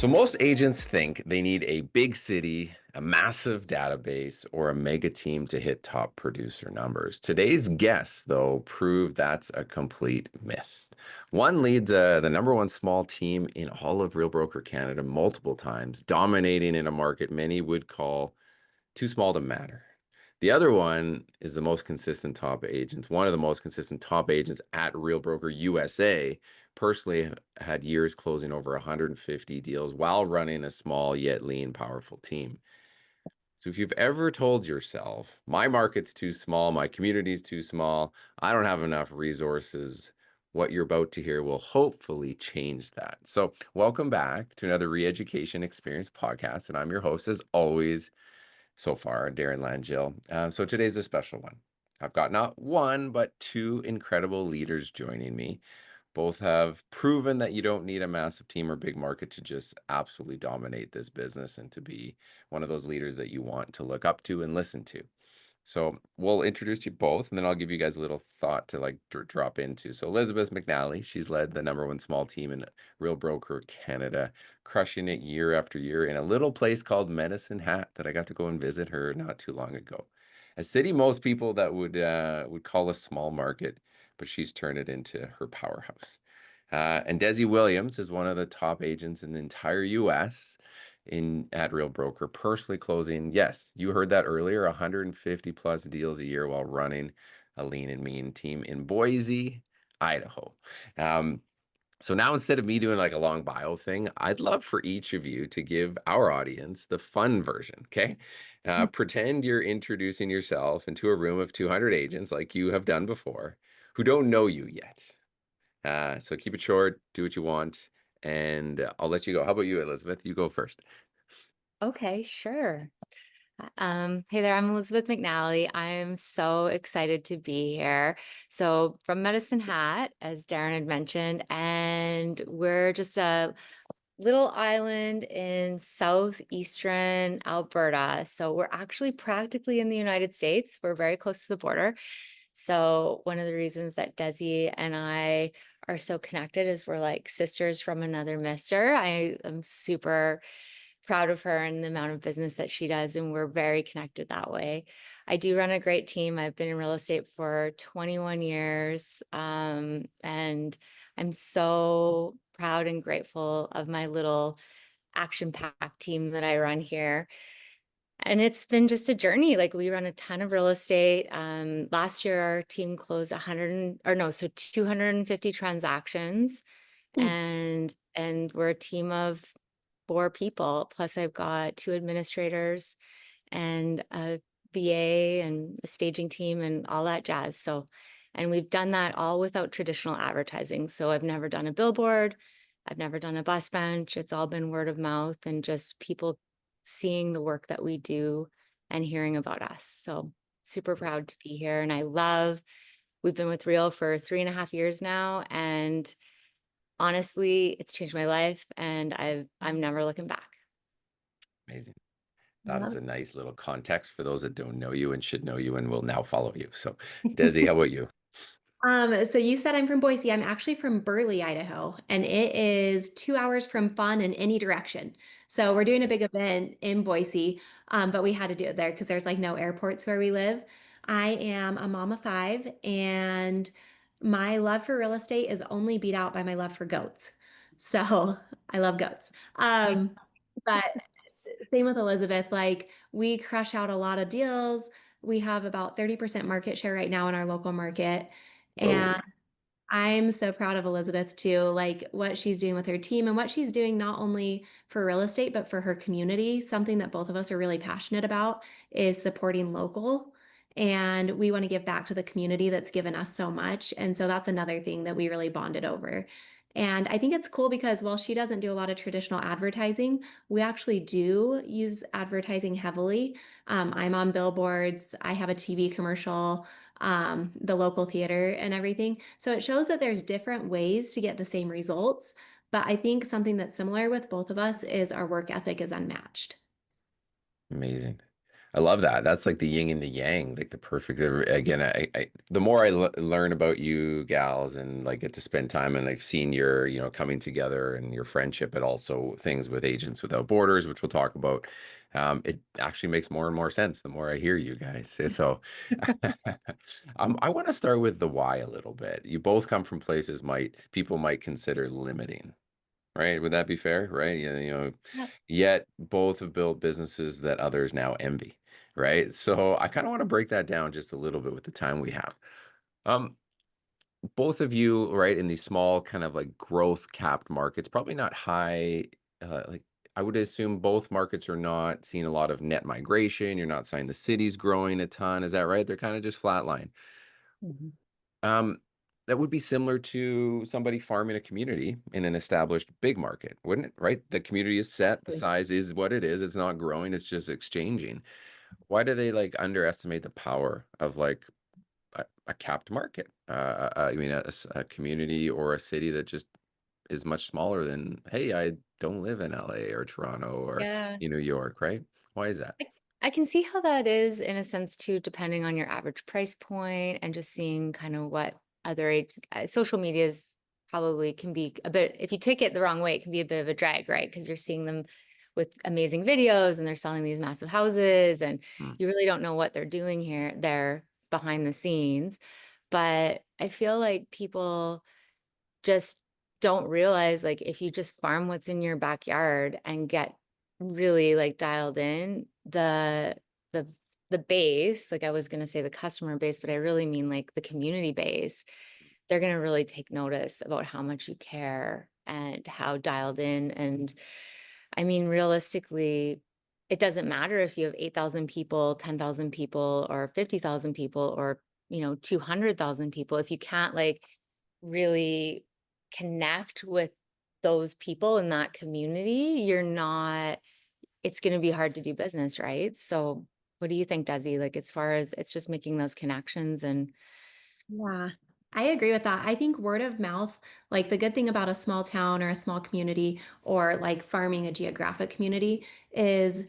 So most agents think they need a big city, a massive database, or a mega team to hit top producer numbers. Today's guests, though, prove that's a complete myth. One leads the number one small team in all of Real Broker Canada multiple times, dominating in a market many would call too small to matter. The other one is the most consistent top agents, one of the most consistent top agents at Real Broker USA. Personally, had years closing over 150 deals while running a small yet lean, powerful team. So if you've ever told yourself, my market's too small, my community's too small, I don't have enough resources, what you're about to hear will hopefully change that. So welcome back to another Re-Education Experience podcast. And I'm your host, as always, so far, Darren Langille. So today's a special one. I've got not one, but two incredible leaders joining me. Both have proven that you don't need a massive team or big market to just absolutely dominate this business and to be one of those leaders that you want to look up to and listen to. So we'll introduce you both, and then I'll give you guys a little thought to like drop into. So Elizabeth McNally, she's led the number one small team in Real Broker Canada, crushing it year after year in a little place called Medicine Hat that I got to go and visit her not too long ago. A city most people that would call a small market, but she's turned it into her powerhouse. And Desi Williams is one of the top agents in the entire U.S. in at Real Broker, personally closing, yes, you heard that earlier, 150 plus deals a year while running a lean and mean team in Boise, Idaho. So now instead of me doing like a long bio thing, I'd love for each of you to give our audience the fun version, okay? Pretend you're introducing yourself into a room of 200 agents like you have done before who don't know you yet. So keep it short, do what you want, and I'll let you go. How about you, Elizabeth? You go first. Okay, sure. Hey there, I'm Elizabeth McNally. I'm so excited to be here. So, from Medicine Hat, as Darren had mentioned, and we're just a little island in southeastern Alberta. So, we're actually practically in the United States. We're very close to the border. So, one of the reasons that Desi and I are so connected is we're like sisters from another mister. I am super proud of her and the amount of business that she does, and we're very connected that way. I do run a great team. I've been in real estate for 21 years, and I'm so proud and grateful of my little action-packed team that I run here. And it's been just a journey. Like we run a ton of real estate. Last year, our team closed 100 or no, so 250 transactions, Mm. and we're a team of four people. Plus, I've got two administrators and a VA and a staging team and all that jazz. So, and we've done that all without traditional advertising. So I've never done a billboard. I've never done a bus bench. It's all been word of mouth and just people seeing the work that we do and hearing about us. So super proud to be here. And we've been with Real for 3.5 years now. And honestly, it's changed my life and I'm never looking back. Amazing. That is Love a nice little context for those that don't know you and should know you and will now follow you. So, Desi, how about you? So you said I'm from Boise. I'm actually from Burley, Idaho, and it is 2 hours from Fun in any direction. So we're doing a big event in Boise, but we had to do it there because there's like no airports where we live. I am a mom of five, and my love for real estate is only beat out by my love for goats. So I love goats. it. But same with Elizabeth, like we crush out a lot of deals. We have about 30% market share right now in our local market. Whoa. And I'm so proud of Elizabeth too, like what she's doing with her team and what she's doing not only for real estate, but for her community. Something that both of us are really passionate about is supporting local. And we want to give back to the community that's given us so much. And so that's another thing that we really bonded over. And I think it's cool because while she doesn't do a lot of traditional advertising, we actually do use advertising heavily. I'm on billboards, I have a TV commercial, the local theater and everything. So it shows that there's different ways to get the same results. But I think something that's similar with both of us is our work ethic is unmatched. Amazing. I love that. That's like the yin and the yang, like the perfect. Again, the more I learn about you gals and like get to spend time and I've seen your, coming together and your friendship and also things with Agents Without Borders, which we'll talk about. It actually makes more and more sense the more I hear you guys. So, I want to start with the why a little bit. You both come from places people might consider limiting. Right? Would that be fair? Right? Yeah. Yet both have built businesses that others now envy. Right? So I kind of want to break that down just a little bit with the time we have. Um, both of you, right, in these small kind of like growth capped markets, probably not high. Like I would assume both markets are not seeing a lot of net migration. You're not seeing the cities growing a ton. Is that right? They're kind of just flatline. Mhm. Um, that would be similar to somebody farming a community in an established big market, wouldn't it? Right? The community is set, the Absolutely. size is what it is. It's not growing, it's just exchanging. Why do they like underestimate the power of like a capped market? I mean, a community or a city that just is much smaller than, hey, I don't live in LA or Toronto or Yeah. New York, right? Why is that? I I can see how that is in a sense too, depending on your average price point and just seeing kind of what other social medias probably can be a bit, if you take it the wrong way, it can be a bit of a drag, right? Because you're seeing them with amazing videos and they're selling these massive houses and Hmm. you really don't know what they're doing there behind the scenes. But I feel like people just don't realize, like, if you just farm what's in your backyard and get really like dialed in, the the base, like I was going to say the customer base, but I really mean like the community base, they're going to really take notice about how much you care and how dialed in. And I mean, realistically, it doesn't matter if you have 8,000 people, 10,000 people, or 50,000 people, or 200,000 people. If you can't like really connect with those people in that community, it's going to be hard to do business, right? So what do you think, Desi? Like, as far as it's just making those connections and Yeah, I agree with that. I think word of mouth, like the good thing about a small town or a small community or like farming a geographic community is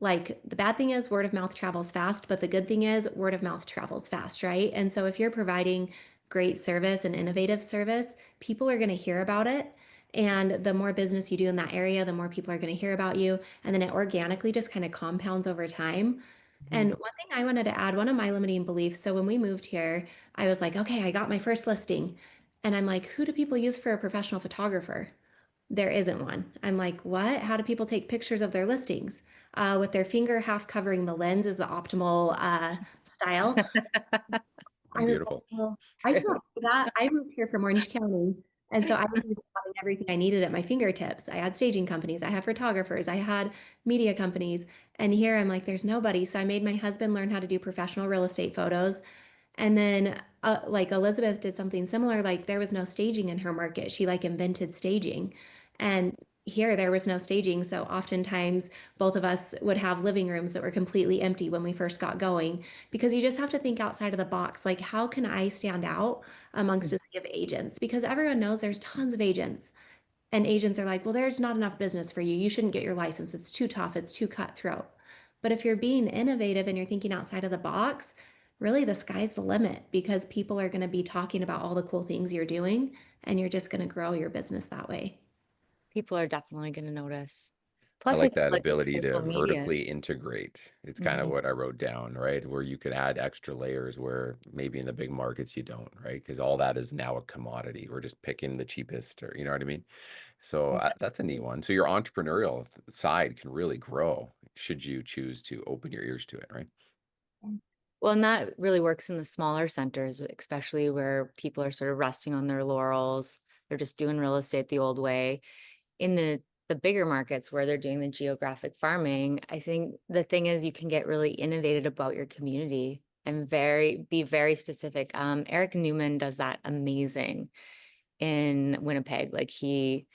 like the bad thing is word of mouth travels fast, but the good thing is word of mouth travels fast, right? And so if you're providing great service and innovative service, people are going to hear about it. And the more business you do in that area, the more people are going to hear about you. And then it organically just kind of compounds over time. And Mhm. one thing I wanted to add, one of my limiting beliefs. So when we moved here, I was like, okay, I got my first listing. And I'm like, who do people use for a professional photographer? There isn't one. I'm like, what? How do people take pictures of their listings? With their finger half covering the lens is the optimal style. I was like, Beautiful. well, I can't do that. I moved here from Orange County. And so I was used to having everything I needed at my fingertips. I had staging companies, I had photographers, I had media companies. And here I'm like, there's nobody. So I made my husband learn how to do professional real estate photos. And then like Elizabeth did something similar, like there was no staging in her market. She like invented staging. And here there was no staging. So oftentimes both of us would have living rooms that were completely empty when we first got going because you just have to think outside of the box. Like, how can I stand out amongst a sea of agents? Because everyone knows there's tons of agents. And agents are like, well, there's not enough business for you. You shouldn't get your license. It's too tough. It's too cutthroat. But if you're being innovative and you're thinking outside of the box, really the sky's the limit because people are going to be talking about all the cool things you're doing and you're just going to grow your business that way. people are definitely going to notice. I Plus, I like feel that like with ability to social media. vertically integrate. It's kind of Mhm. what I wrote down, right? Where you could add extra layers where maybe in the big markets you don't, right? Because all that is now a commodity. We're just picking the cheapest, or you know what I mean? So that's a neat one. So your entrepreneurial side can really grow should you choose to open your ears to it, right? Well, and that really works in the smaller centers, especially where people are sort of resting on their laurels. They're just doing real estate the old way. In the bigger markets where they're doing the geographic farming, I think the thing is you can get really innovative about your community and be very specific. Eric Newman does that amazing in Winnipeg. Like he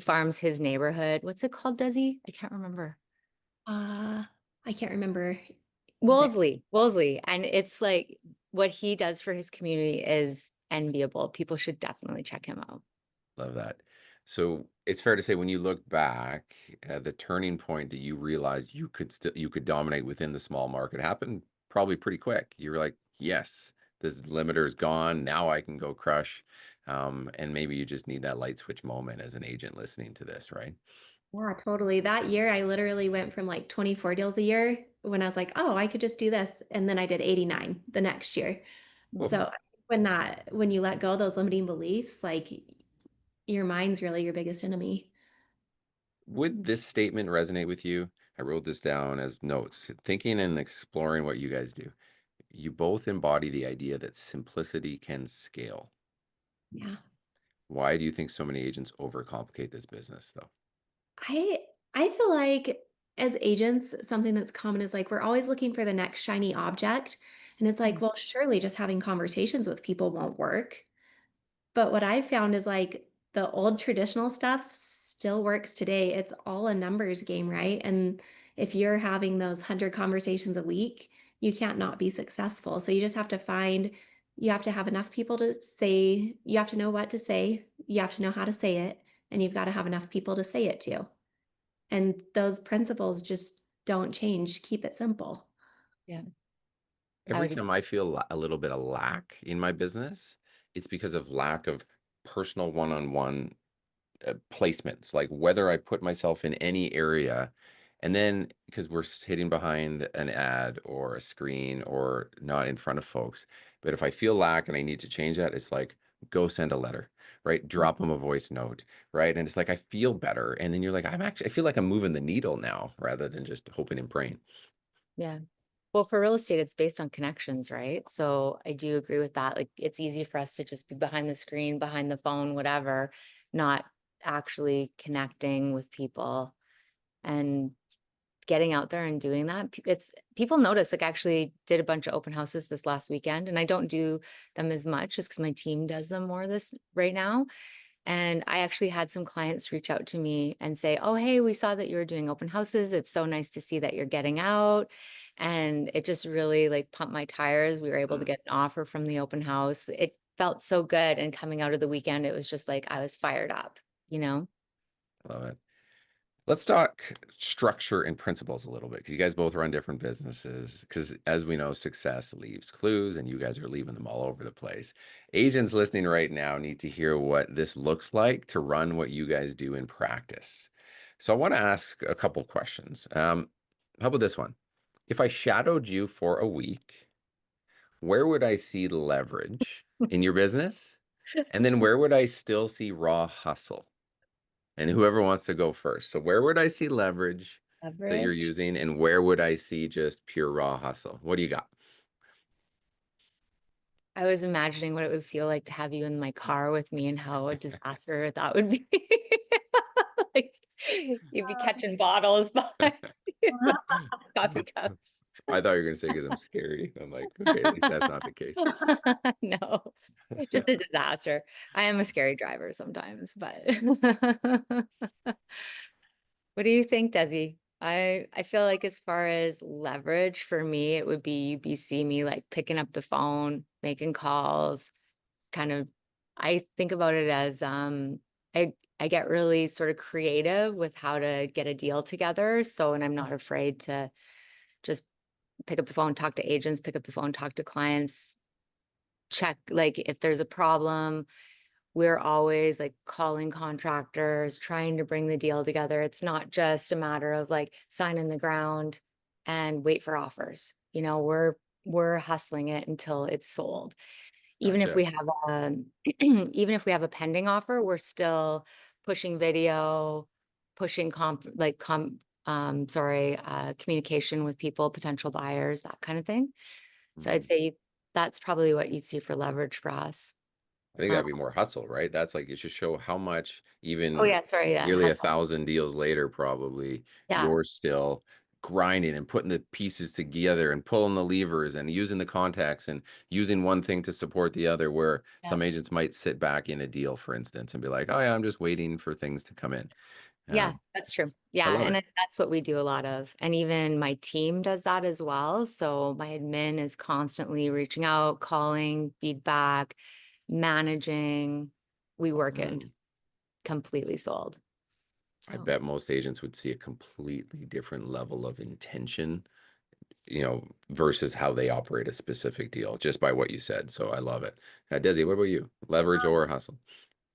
farms his neighborhood. What's it called, Desi? I can't remember. Uh, I can't remember. The, Wolseley. And it's like what he does for his community is enviable. People should definitely check him out. Love that. So it's fair to say when you look back, the turning point that you realized you could dominate within the small market happened probably pretty quick. You were like, yes, this limiter is gone. Now I can go crush. And maybe you just need that light switch moment as an agent listening to this, right? Yeah, totally. That year, I literally went from like 24 deals a year when I was like, oh, I could just do this. And then I did 89 the next year. Well, So when you let go of those limiting beliefs, like your mind's really your biggest enemy. would this statement resonate with you? I wrote this down as notes, thinking and exploring what you guys do. You both embody the idea that simplicity can scale. Yeah. Why do you think so many agents overcomplicate this business, though? I I feel like as agents, something that's common is like we're always looking for the next shiny object. And it's like, Mm. well, surely just having conversations with people won't work. But what I found is like the old traditional stuff still works today. It's all a numbers game, right? And if you're having those 100 conversations a week, you can't not be successful. So you just have to you have to have enough people to say, you have to know what to say, you have to know how to say it, and you've got to have enough people to say it to. And those principles just don't change. Keep it simple. Yeah, I Every would time I feel a little bit of lack in my business, it's because of lack of personal one-on-one placements, like whether I put myself in any area, and then because we're hitting behind an ad or a screen or not in front of folks. But if I feel lack and I need to change that, it's like go send a letter, right? Drop them a voice note, right? And it's like I feel better, and then you're like, I feel like I'm moving the needle now rather than just hoping and praying. Yeah. Well, for real estate, it's based on connections, right? So I do agree with that. Like it's easy for us to just be behind the screen, behind the phone, whatever, not actually connecting with people and getting out there and doing that. It's people notice. Like I actually did a bunch of open houses this last weekend, and I don't do them as much just because my team does them more this right now. And I actually had some clients reach out to me and say, oh, hey, we saw that you were doing open houses. It's so nice to see that you're getting out. And it just really like pumped my tires. We were able to Mm, get an offer from the open house. It felt so good. And coming out of the weekend, it was just like I was fired up, you know? love it. Let's talk structure and principles a little bit because you guys both run different businesses. Because as we know, success leaves clues, and you guys are leaving them all over the place. Agents listening right now need to hear what this looks like to run what you guys do in practice. So I want to ask a couple questions. How about this one? If I shadowed you for a week, where would I see leverage in your business? And then where would I still see raw hustle? And whoever wants to go first. So where would I see leverage that you're Leverage. using, and where would I see just pure raw hustle? What do you got? I was imagining what it would feel like to have you in my car with me and how a disaster that would be. Like you'd be catching bottles behind you, coffee cups. I thought you were going to say because I'm scary. I'm like, okay, at least that's not the case. No, just a disaster. I am a scary driver sometimes, but what do you think, Desi? I feel like as far as leverage for me, it would be you'd be see me like picking up the phone, making calls, kind of I think about it as I get really sort of creative with how to get a deal together. So and I'm not afraid to just pick up the phone, talk to agents, pick up the phone, talk to clients, check like if there's a problem. We're always like calling contractors, trying to bring the deal together. It's not just a matter of like sign in the ground and wait for offers. You know, we're hustling it until it's sold. Even if Gotcha. we have a even if we have a pending offer, we're still pushing video, pushing communication with people, potential buyers, that kind of thing. So I'd Mhm. say that's probably what you'd see for leverage for us. I think Uh, that'd be more hustle, right? That's like it should show how much, oh even yeah, sorry, yeah, nearly a hustle. thousand deals later, probably Yeah, you're still grinding and putting the pieces together and pulling the levers and using the contacts and using one thing to support the other. Where yeah. some agents might sit back in a deal, for instance, and be like, "Oh yeah, I'm just waiting for things to come in." Yeah, Um, that's true. I Yeah, love and it. that's what we do a lot of. And even my team does that as well. So my admin is constantly reaching out, calling, feedback, managing. We work it until Mm. completely sold. I So bet most agents would see a completely different level of intention, versus how they operate a specific deal just by what you said. So I love it. Desi, what about you? Leverage or hustle?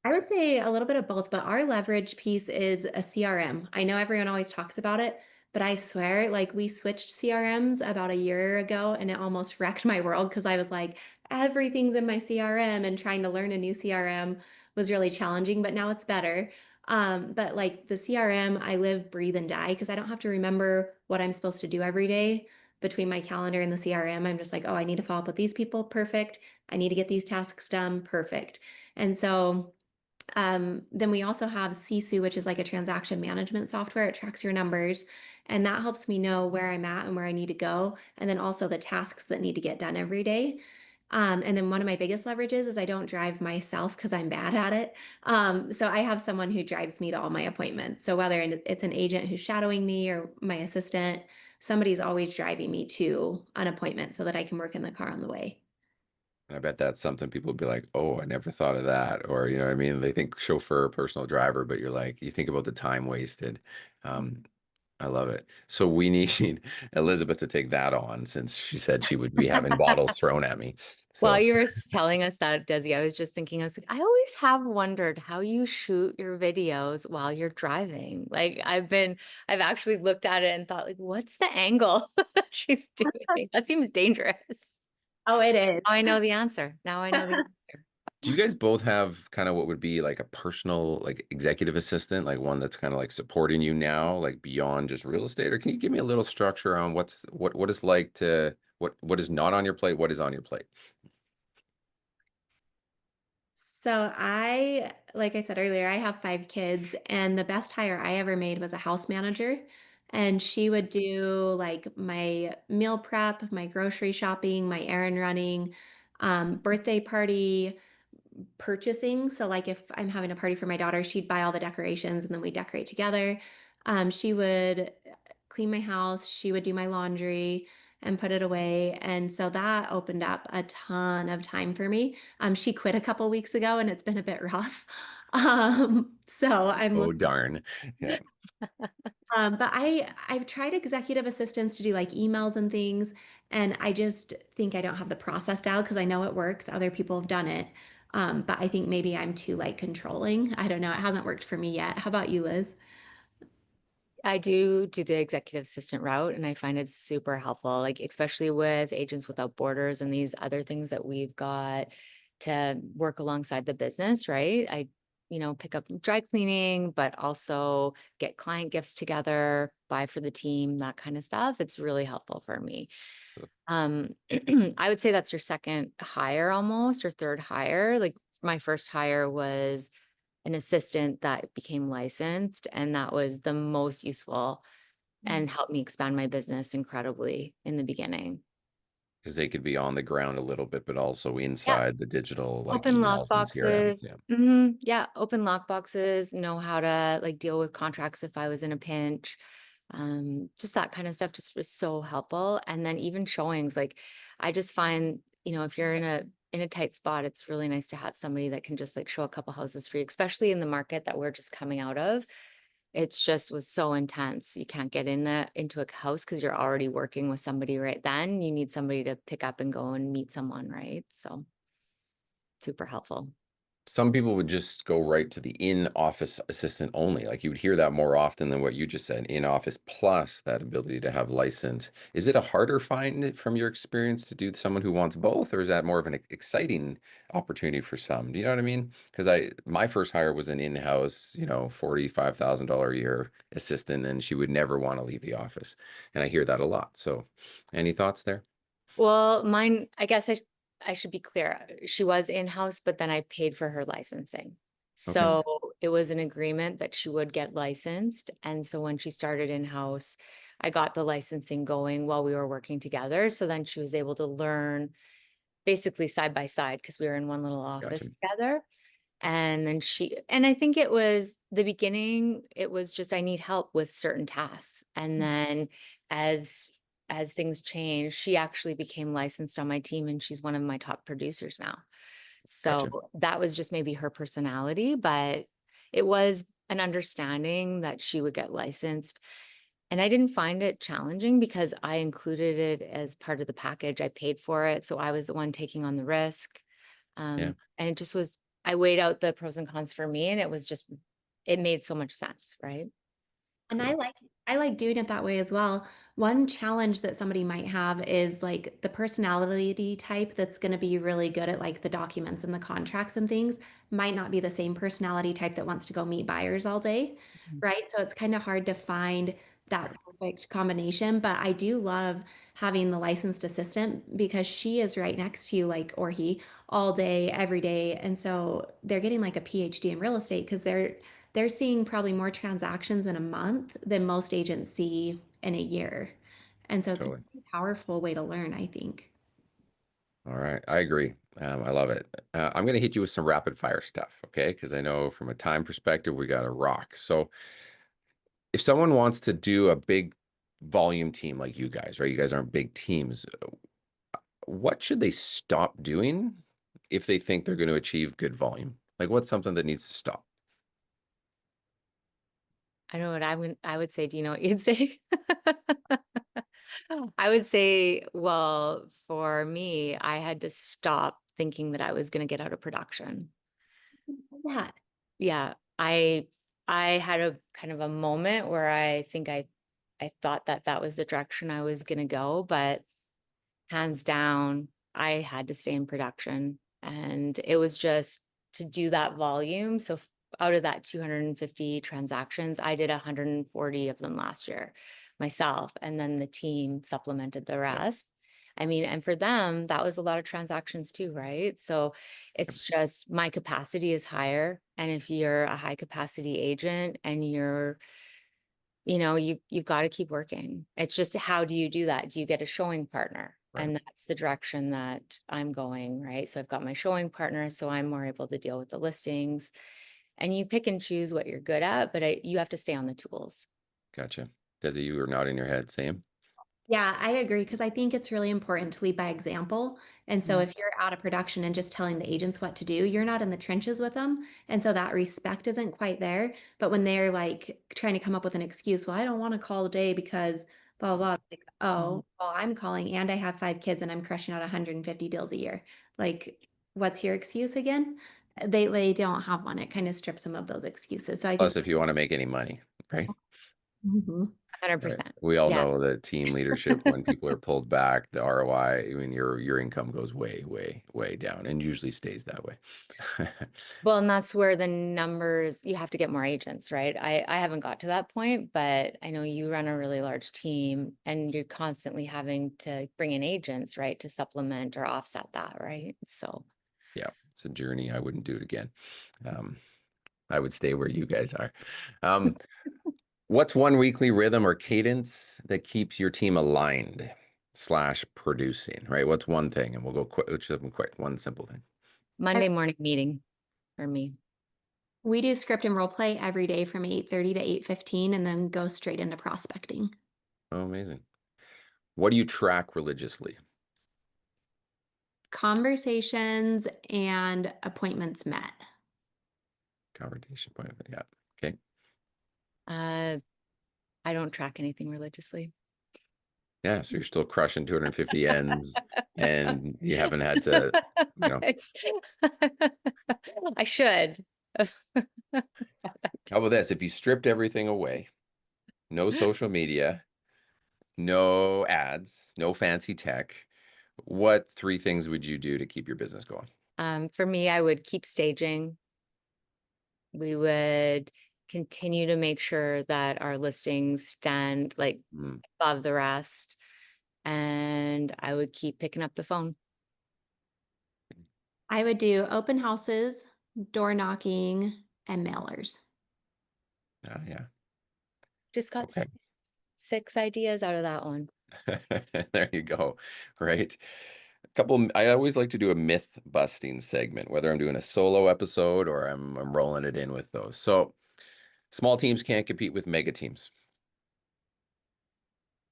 I would say a little bit of both, but our leverage piece is a CRM. I know everyone always talks about it, but I swear, like we switched CRMs about a year ago and it almost wrecked my world because I was like, everything's in my CRM and trying to learn a new CRM was really challenging, but now it's better. But like the CRM, I live, breathe, and die because I don't have to remember what I'm supposed to do every day between my calendar and the CRM. I'm just like, oh, I need to follow up with these people. Perfect. I need to get these tasks done. Perfect. And so then we also have Sisu, which is like a transaction management software. It tracks your numbers, and that helps me know where I'm at and where I need to go, and then also the tasks that need to get done every day. And then one of my biggest leverages is I don't drive myself because I'm bad at it. So I have someone who drives me to all my appointments. So whether it's an agent who's shadowing me or my assistant, somebody's always driving me to an appointment so that I can work in the car on the way. And I bet that's something people would be like, oh, I never thought of that. Or, you know what I mean? They think chauffeur, personal driver, but you're like, you think about the time wasted. Um, I love it. So we need Elizabeth to take that on since she said she would be having bottles thrown at me. while So you were telling us that, Desi, I was just thinking, I was like, I always have wondered how you shoot your videos while you're driving. Like I've actually looked at it and thought, like, what's the angle that she's doing? That seems dangerous. Oh, it is. Now I know the answer. Now I know the answer. do you guys both have kind of what would be like a personal, like executive assistant, like one that's kind of like supporting you now, like beyond just real estate? Or can you give me a little structure on what is like to what is not on your plate, what is on your plate? So like I said earlier, I have 5 kids, and the best hire I ever made was a house manager. And she would do like my meal prep, my grocery shopping, my errand running, birthday party purchasing. So like if I'm having a party for my daughter, she'd buy all the decorations and then we decorate together. She would clean my house, she would do my laundry and put it away. And so that opened up a ton of time for me. She quit a couple weeks ago and it's been a bit rough. So I'm Oh, darn. Yeah. but I've tried executive assistants to do like emails and things, and I just think I don't have the process down because I know it works. Other people have done it. But I think maybe I'm too like controlling. I don't know. It hasn't worked for me yet. How about you, Liz? I do the executive assistant route, and I find it super helpful, like especially with Agents Without Borders and these other things that we've got to work alongside the business, right? Pick up dry cleaning, but also get client gifts together, buy for the team, that kind of stuff. It's really helpful for me. So Um, I would say that's your second hire almost, or third hire. Like my first hire was an assistant that became licensed, and that was the most useful and helped me expand my business incredibly in the beginning. because they could be on the ground a little bit, but also Yeah, inside the digital like open lock emails and CRMs. boxes. Yeah. Yeah, open lock boxes, know how to like deal with contracts if I was in a pinch. Just that kind of stuff just was so helpful. And then even showings, like I just find, if you're in a tight spot, it's really nice to have somebody that can just like show a couple houses for you, especially in the market that we're just coming out of. It's just was so intense. You can't get into a house because you're already working with somebody right then. You need somebody to pick up and go and meet someone, right? So super helpful. Some people would just go right to the in-office assistant only. Like you would hear that more often than what you just said, in-office plus that ability to have license. Is it a harder find from your experience to do someone who wants both, or is that more of an exciting opportunity for some? Do you know what I mean? Because my first hire was an in-house, $45,000 a year assistant, and she would never want to leave the office. And I hear that a lot. So any thoughts there? Well, mine, I guess I should be clear. She was in-house, but then I paid for her licensing. Okay, So it was an agreement that she would get licensed. And so when she started in-house, I got the licensing going while we were working together. So then she was able to learn basically side by side because we were in one little gotcha. office together. And then and I think it was the beginning, it was just I need help with certain tasks. And then as things changed, she actually became licensed on my team and she's one of my top producers now. Gotcha. So that was just maybe her personality, but it was an understanding that she would get licensed. And I didn't find it challenging because I included it as part of the package. I paid for it, so I was the one taking on the risk. Yeah, And it just was, I weighed out the pros and cons for me, and it was just, it made so much sense, right? And cool. I like doing it that way as well. One challenge that somebody might have is like the personality type that's going to be really good at like the documents and the contracts and things might not be the same personality type that wants to go meet buyers all day, Mhm. right? So it's kind of hard to find that Right. perfect combination, but I do love having the licensed assistant because she is right next to you, like, or he, all day, every day. And so they're getting like a PhD in real estate because they're seeing probably more transactions in a month than most agents see in a year. And so it's a Totally. pretty powerful way to learn, I think. All right. I agree. I love it. I'm going to hit you with some rapid fire stuff, okay? Because I know from a time perspective, we got to rock. So if someone wants to do a big volume team like you guys, right? You guys aren't big teams. What should they stop doing if they think they're going to achieve good volume? Like what's something that needs to stop? I know what I would say. Do you know what you'd say? I would say, well, for me, I had to stop thinking that I was going to get out of production. Yeah. Yeah, I had a kind of a moment where I think I thought that that was the direction I was going to go, but hands down, I had to stay in production. And it was just to do that volume. So out of that 250 transactions, I did 140 of them last year myself. And then the team supplemented the Yep. rest. I mean, and for them, that was a lot of transactions too, right? So Yep. it's just my capacity is higher. And if you're a high capacity agent and you're, you've got to keep working. It's just how do you do that? Do you get a showing partner? Right. And that's the direction that I'm going, right? So I've got my showing partner, so I'm more able to deal with the listings. And you pick and choose what you're good at, but you have to stay on the tools. Gotcha. Desi, you were nodding your head. Same. Yeah, I agree because I think it's really important to lead by example. And so Mhm. if you're out of production and just telling the agents what to do, you're not in the trenches with them. And so that respect isn't quite there. But when they're like trying to come up with an excuse, well, I don't want to call today because blah, blah, blah. It's like, Mhm. oh, well, I'm calling and I have 5 kids and I'm crushing out 150 deals a year. Like, what's your excuse again? They don't have one. It kind of strips them of those excuses. So I think Plus, if you want to make any money, right? Mhm. Right. 100%. We all Yeah. know that team leadership, when people are pulled back, the ROI, I mean, your income goes way, way, way down and usually stays that way. Well, and that's where the numbers, you have to get more agents, right? I haven't got to that point, but I know you run a really large team and you're constantly having to bring in agents, right, to supplement or offset that, right? So Yeah, it's a journey. I wouldn't do it again. Um, I would stay where you guys are. Um, what's one weekly rhythm or cadence that keeps your team aligned slash producing, right? What's one thing? And we'll go quick, let's just quick, one simple thing. Monday morning meeting for me. We do script and role play every day from 8:30 to 8:15 and then go straight into prospecting. Oh, amazing. What do you track religiously? Conversations and appointments met. Conversation point. Yeah. Okay. Uh, I don't track anything religiously. Yeah. So you're still crushing 250 ends and you haven't had to, you know, I should. how about this? If you stripped everything away, no social media, no ads, no fancy tech, what three things would you do to keep your business going? For me, I would keep staging. We would continue to make sure that our listings stand like Mm, above the rest. And I would keep picking up the phone. I would do open houses, door knocking, and mailers. yeah. Just got Okay. six ideas out of that one. There you go. Right. I always like to do a myth busting segment, whether I'm doing a solo episode or I'm rolling it in with those. So small teams can't compete with mega teams.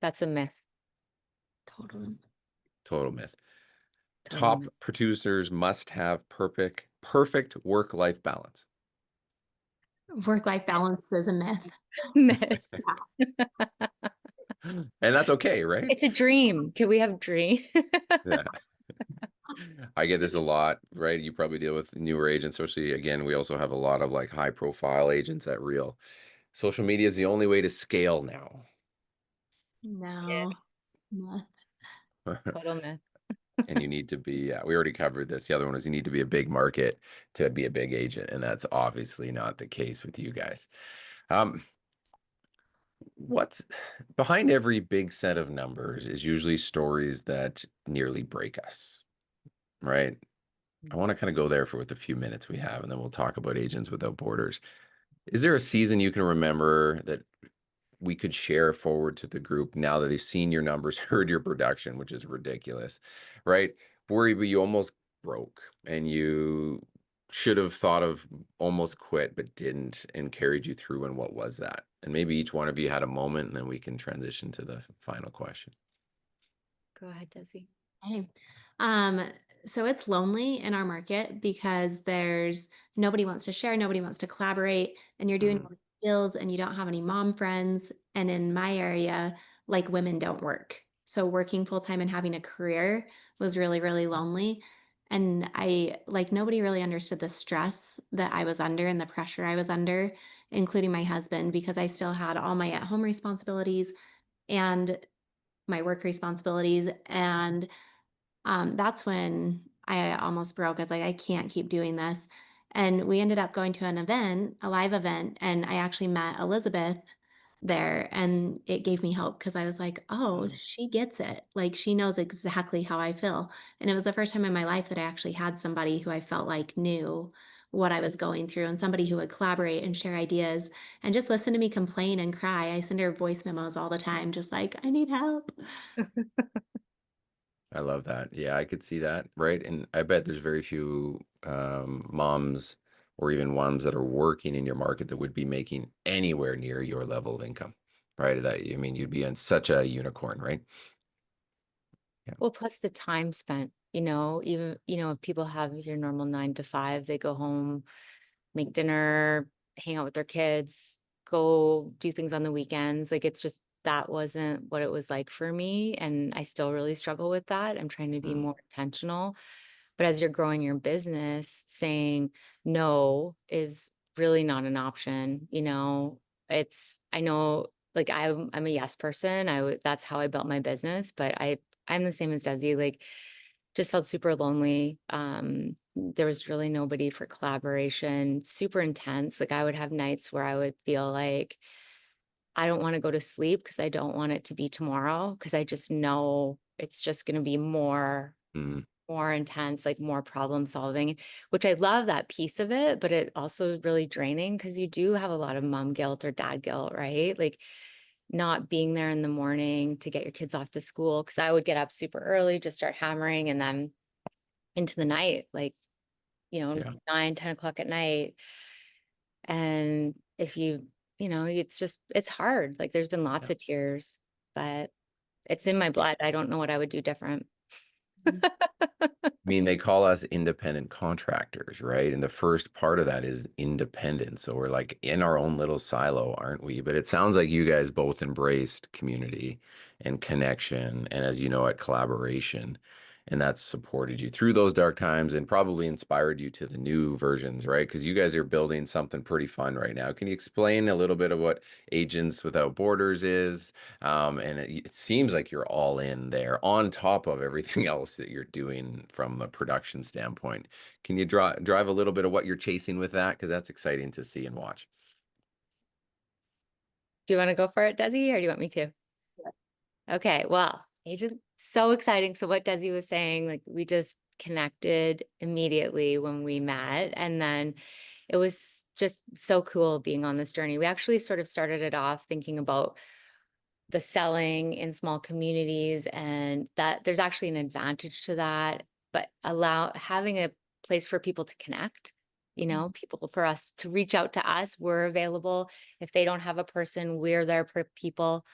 That's a myth. Totally. Total myth. Total Top myth. producers must have perfect work-life balance. Work-life balance is a myth. Myth. And that's okay, right? It's a dream. Can we have dream? Yeah. I get this a lot, right? You probably deal with newer agents, especially again, we also have a lot of like high profile agents at Real. Social media is the only way to scale now. No, myth. Total myth. And you need to be, we already covered this. The other one is you need to be a big market to be a big agent. And that's obviously not the case with you guys. Um, what's behind every big set of numbers is usually stories that nearly break us, right? I want to kind of go there for with the few minutes we have, and then we'll talk about Agents Without Borders. Is there a season you can remember that we could share forward to the group now that they've seen your numbers, heard your production, which is ridiculous, right? Where you almost broke and you should have thought of almost quit, but didn't and carried you through. And what was that? And maybe each one of you had a moment, and then we can transition to the final question. Go ahead, Desi. Okay. Um, so it's lonely in our market because there's nobody wants to share, nobody wants to collaborate, and you're doing Mm, all these deals and you don't have any mom friends. And in my area, like women don't work. So working full time and having a career was really, really lonely. And I like nobody really understood the stress that I was under and the pressure I was under, including my husband, because I still had all my at home responsibilities and my work responsibilities. And that's when I almost broke. I was like, I can't keep doing this. And we ended up going to an event, a live event, and I actually met Elizabeth there. And it gave me hope because I was like, oh, she gets it. Like, she knows exactly how I feel. And it was the first time in my life that I actually had somebody who I felt like knew what I was going through and somebody who would collaborate and share ideas and just listen to me complain and cry. I send her voice memos all the time, just like, I need help. I love that. Yeah, I could see that, right? And I bet there's very few moms or even moms that are working in your market that would be making anywhere near your level of income, right? That I mean, you'd be in such a unicorn, right? Yeah. Well, plus the time spent, even, if people have your normal 9 to 5, they go home, make dinner, hang out with their kids, go do things on the weekends. Like it's just that wasn't what it was like for me. And I still really struggle with that. I'm trying to be Mm, more intentional. But as you're growing your business, saying no is really not an option. I know like I'm a yes person. That's how I built my business, but I'm the same as Desi, like just felt super lonely. There was really nobody for collaboration, super intense. Like I would have nights where I would feel like I don't want to go to sleep because I don't want it to be tomorrow because I just know it's just going to be mm, more intense, like more problem solving, which I love that piece of it, but it also is really draining because you do have a lot of mom guilt or dad guilt, right? Like not being there in the morning to get your kids off to school. Cause I would get up super early, just start hammering and then into the night, like, yeah, 9, 10 o'clock at night. And if it's hard. Like there's been yeah. lots of tears, but it's in my blood. I don't know what I would do different. I mean, they call us independent contractors, right? And the first part of that is independence. So we're like in our own little silo, aren't we? But it sounds like you guys both embraced community and connection, and as you know, at collaboration. And that's supported you through those dark times and probably inspired you to the new versions, right? Because you guys are building something pretty fun right now. Can you explain a little bit of what Agents Without Borders is? And it seems like you're all in there on top of everything else that you're doing from a production standpoint. Can you drive a little bit of what you're chasing with that? Because that's exciting to see and watch. Do you want to go for it, Desi, or do you want me to? Okay, well, agent, so exciting. So what Desi was saying, like we just connected immediately when we met. And then it was just so cool being on this journey. We actually sort of started it off thinking about the selling in small communities and that there's actually an advantage to that, but having a place for people to connect, people for us to reach out to us, we're available. If they don't have a person, we're there for people.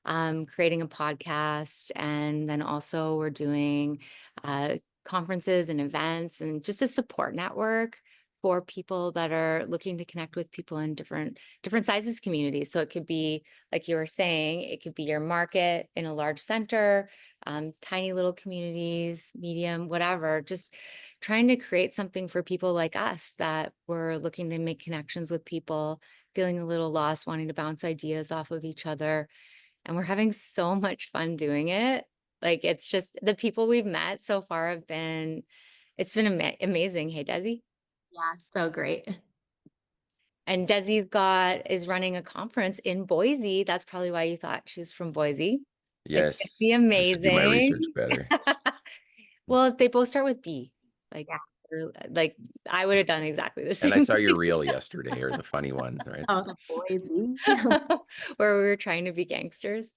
Creating a podcast, and then also we're doing conferences and events and just a support network for people that are looking to connect with people in different sizes communities. So it could be, like you were saying, it could be your market in a large center, tiny little communities, medium, whatever, just trying to create something for people like us that were looking to make connections with people, feeling a little lost, wanting to bounce ideas off of each other. And we're having so much fun doing it. Like, it's just the people we've met so far have been, it's been amazing. Hey, Desi. Yeah, so great. And is running a conference in Boise. That's probably why you thought she was from Boise. It's gonna be Yes, I should do my research amazing. better. Well, they both start with B. Like, Yeah. like I would have done exactly the And I same saw your thing. reel yesterday, or the funny ones, right? Oh, the Boise. Where we were trying to be gangsters.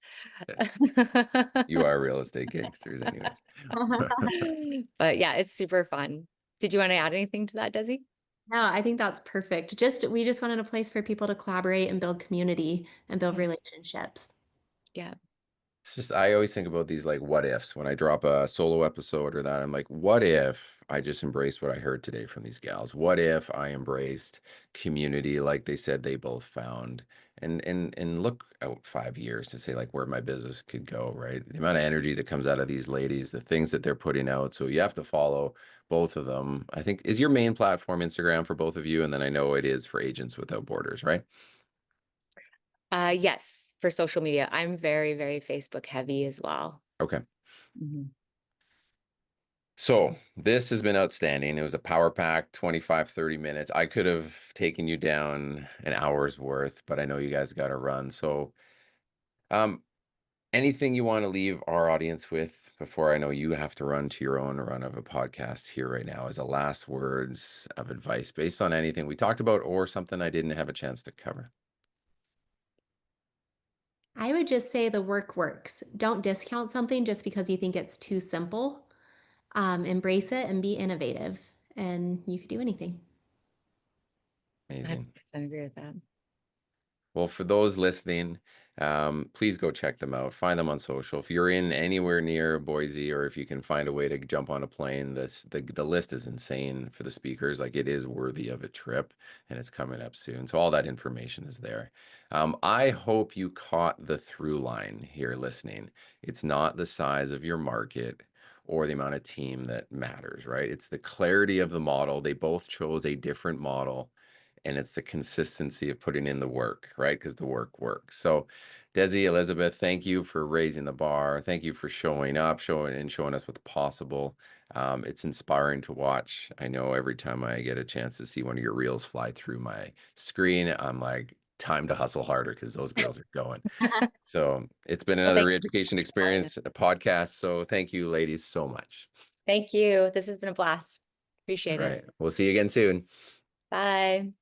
You are real estate gangsters, anyways. But yeah, it's super fun. Did you want to add anything to that, Desi? No, I think that's perfect. We just wanted a place for people to collaborate and build community and build Yeah. relationships. Yeah. It's just, I always think about these like what ifs when I drop a solo episode or that. I'm like, what if I just embraced what I heard today from these gals? What if I embraced community like they said they both found? And look out 5 years to say like where my business could go, right? The amount of energy that comes out of these ladies, the things that they're putting out. So you have to follow both of them. I think is your main platform Instagram for both of you, and then I know it is for Agents Without Borders, right? Yes, for social media. I'm very, very Facebook heavy as well. Okay. Mhm. So this has been outstanding. It was a power pack, 25, 30 minutes. I could have taken you down an hour's worth, but I know you guys got to run. So, um, anything you want to leave our audience with before I know you have to run to your own run of a podcast here right now as a last words of advice based on anything we talked about or something I didn't have a chance to cover? I would just say the work works. Don't discount something just because you think it's too simple. Embrace it and be innovative, and you could do anything. I Amazing. 100% agree with that. Well, for those listening, please go check them out. Find them on social. If you're in anywhere near Boise, or if you can find a way to jump on a plane, the list is insane for the speakers. Like, it is worthy of a trip, and it's coming up soon. So all that information is there. I hope you caught the through line here listening. It's not the size of your market or the amount of team that matters, right? It's the clarity of the model. They both chose a different model, and it's the consistency of putting in the work, right? Because the work works. So, Desi, Elizabeth, thank you for raising the bar. Thank you for showing up, showing us what's possible. It's inspiring to watch. I know every time I get a chance to see one of your reels fly through my screen, I'm like, time to hustle harder because those girls are going. So it's been Well, another education experience, a podcast. So thank you, ladies, so much. thank you. This has been a blast. All Appreciate it. right. We'll see you again soon. Bye.